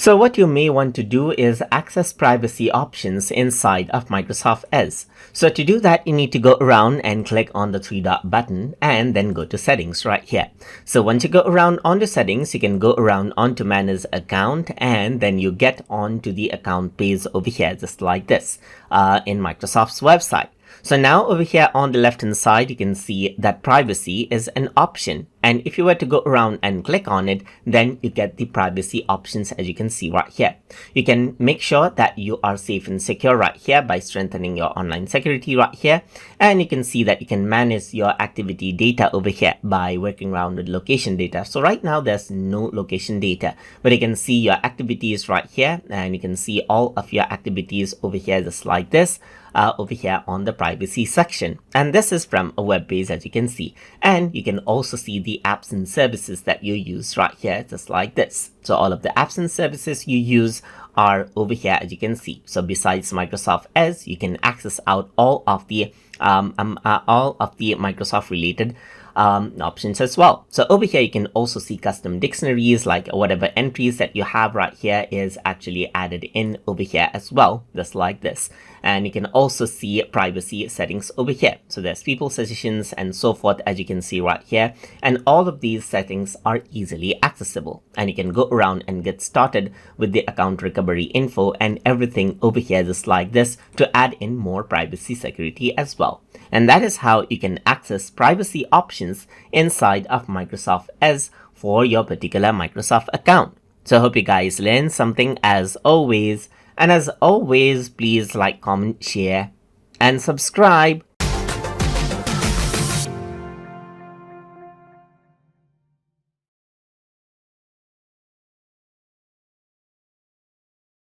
So what you may want to do is access privacy options inside of Microsoft Edge. So to do that, you need to go around and click on the three dot button and then go to settings right here. So once you go around onto settings, you can go around onto manage account, and then you get onto the account page over here, just like this in Microsoft's website. So now over here on the left hand side, you can see that privacy is an option. And if you were to go around and click on it, then you get the privacy options, as you can see right here. You can make sure that you are safe and secure right here by strengthening your online security right here. And you can see that you can manage your activity data over here by working around with location data. So right now there's no location data, but you can see your activities right here, and you can see all of your activities over here, just like this. Over here on the privacy section, and this is from a web page, as you can see. And you can also see the apps and services that you use right here, just like this. So all of the apps and services you use are over here, as you can see. So besides Microsoft Edge, you can access out all of the Microsoft related options as well. So over here you can also see custom dictionaries, like whatever entries that you have right here is actually added in over here as well, just like this. And you can also see privacy settings over here. So there's people suggestions and so forth, as you can see right here. And all of these settings are easily accessible. And you can go around and get started with the account recovery info and everything over here, just like this, to add in more privacy security as well. And that is how you can access privacy options inside of Microsoft Edge for your particular Microsoft account. So I hope you guys learned something as always. And as always, please like, comment, share, and subscribe.